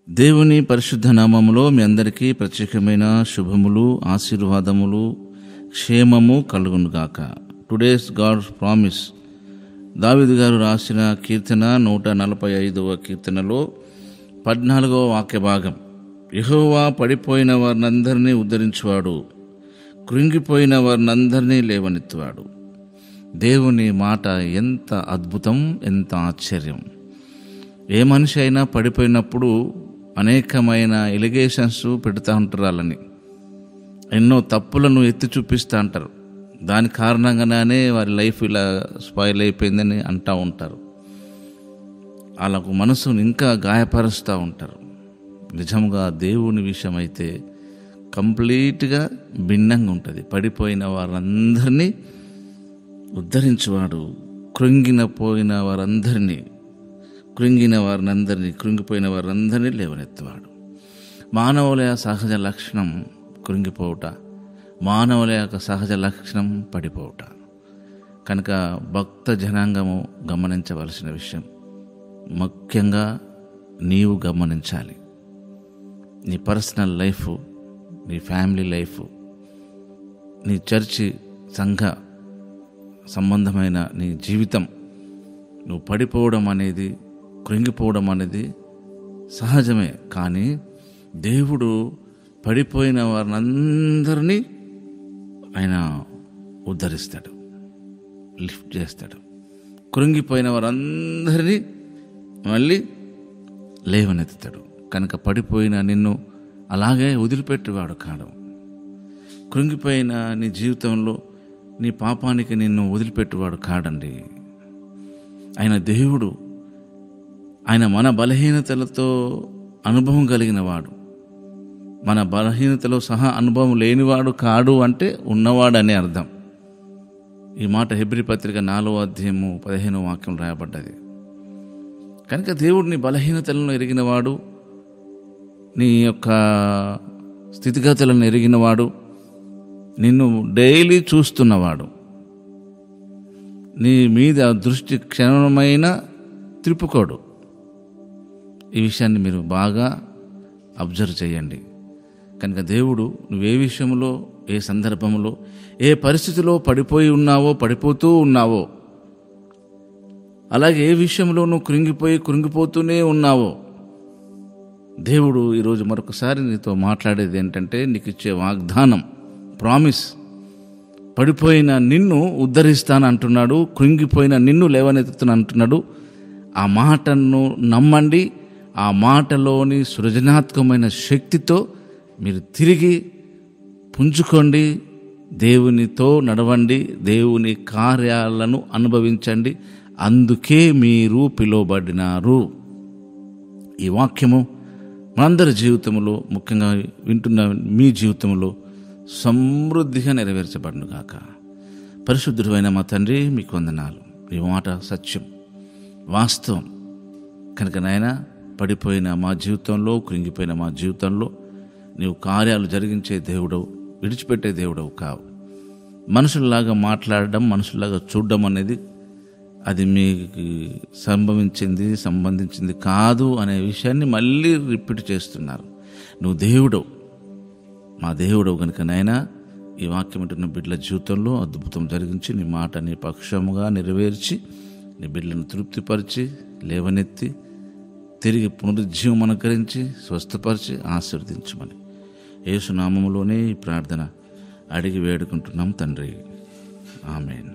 దేవుని పరిశుద్ధ నామములో మీ అందరికీ ప్రత్యేకమైన శుభములు, ఆశీర్వాదములు, క్షేమము కలుగునుగాక. Today's God's promise. దావీదు గారు రాసిన కీర్తన 145వ కీర్తనలో 14వ వాక్య భాగం. యెహోవా పడిపోయిన వారినందరినీ ఉద్ధరించువాడు, కృంగిపోయిన వారినందరినీ లేవనెత్తువాడు. దేవుని మాట ఎంత అద్భుతం, ఎంత ఆశ్చర్యం. ఏ మనిషి అయినా పడిపోయినప్పుడు అనేకమైన ఎలిగేషన్స్ పెడతా ఉంటారు, వాళ్ళని ఎన్నో తప్పులను ఎత్తి చూపిస్తూ అంటారు. దాని కారణంగానే వారి లైఫ్ ఇలా స్పాయిల్ అయిపోయిందని అంటూ ఉంటారు. వాళ్ళకు మనసును ఇంకా గాయపరుస్తూ ఉంటారు. నిజంగా దేవుని విషయం అయితే కంప్లీట్గా భిన్నంగా ఉంటుంది. పడిపోయిన వారందరినీ ఉద్ధరించువాడు, కృంగిపోయిన కృంగిపోయిన వారందరినీ లేవనెత్తువాడు. మానవుల సహజ లక్షణం కృంగిపోవుట, మానవుల యొక్క సహజ లక్షణం పడిపోవుట. కనుక భక్త జనాంగము గమనించవలసిన విషయం, ముఖ్యంగా నీవు గమనించాలి. నీ పర్సనల్ లైఫ్, నీ ఫ్యామిలీ లైఫ్, నీ చర్చి సంఘ సంబంధమైన నీ జీవితం, నువ్వు పడిపోవడం అనేది, కృంగిపోవడం అనేది సహజమే. కానీ దేవుడు పడిపోయిన వారినందరినీ ఆయన ఉద్ధరిస్తాడు, లిఫ్ట్ చేస్తాడు. కృంగిపోయిన వారందరినీ మళ్ళీ లేవనెత్తుతాడు. కనుక పడిపోయిన నిన్ను అలాగే వదిలిపెట్టేవాడు కాడు. కృంగిపోయిన నీ జీవితంలో నీ పాపానికి నిన్ను వదిలిపెట్టేవాడు కాడండి. ఆయన దేవుడు. ఆయన మన బలహీనతలతో అనుభవం కలిగిన వాడు. మన బలహీనతలో సహా అనుభవం లేనివాడు కాడు అంటే ఉన్నవాడనే అర్థం. ఈ మాట హెబ్రీ పత్రిక 4వ అధ్యాయము 15వ వాక్యం రాయబడ్డది. కనుక దేవుడు నీ బలహీనతలను ఎరిగినవాడు, నీ యొక్క స్థితిగతులను ఎరిగినవాడు, నిన్ను డైలీ చూస్తున్నవాడు. నీ మీద దృష్టి క్షణమైన త్రిప్పుకోడు. ఈ విషయాన్ని మీరు బాగా అబ్జర్వ్ చేయండి. కనుక దేవుడు నువ్వే విషయంలో, ఏ సందర్భంలో, ఏ పరిస్థితిలో పడిపోయి ఉన్నావో, పడిపోతూ ఉన్నావో, అలాగే ఏ విషయంలో నువ్వు కృంగిపోతూనే ఉన్నావో, దేవుడు ఈరోజు మరొకసారి నీతో మాట్లాడేది ఏంటంటే, నీకు ఇచ్చే వాగ్దానం, ప్రామిస్. పడిపోయిన నిన్ను ఉద్ధరిస్తాను అంటున్నాడు, కృంగిపోయిన నిన్ను లేవనెత్తుతాను అంటున్నాడు. ఆ మాటను నమ్మండి. ఆ మాటలోని సృజనాత్మకమైన శక్తితో మీరు తిరిగి పుంజుకోండి. దేవునితో నడవండి, దేవుని కార్యాలను అనుభవించండి. అందుకే మీరు పిలువబడినారు. ఈ వాక్యము మనందరి జీవితంలో, ముఖ్యంగా వింటున్న మీ జీవితంలో సమృద్ధిగా నెరవేర్చబడును గాక. పరిశుద్ధుడైన మా తండ్రి, మీకు వందనాలు. ఈ మాట సత్యం, వాస్తవం. కనుక నాయన, పడిపోయిన మా జీవితంలో, కృంగిపోయిన మా జీవితంలో నీవు కార్యాలు జరిగించే దేవుడవు, విడిచిపెట్టే దేవుడవు కావు. మనుషుల్లాగా మాట్లాడడం, మనుషుల్లాగా చూడడం అనేది అది మీకు సంబంధించింది కాదు అనే విషయాన్ని మళ్ళీ రిపీట్ చేస్తున్నారు. నువ్వు దేవుడవు, మా దేవుడవు. కనుక నాయనా, ఈ వాక్యం వింటున్న బిడ్డల జీవితంలో అద్భుతం జరిగించి, నీ మాట నీ పక్షముగా నెరవేర్చి, నీ బిడ్డలను తృప్తిపరిచి, లేవనెత్తి, తిరిగి పునరుజ్జీవం అనుకరించి, స్వస్థపరిచి, ఆశీర్వదించమని యేసు నామములోనే ఈ ప్రార్థన అడిగి వేడుకుంటున్నాం తండ్రి. ఆమేన్.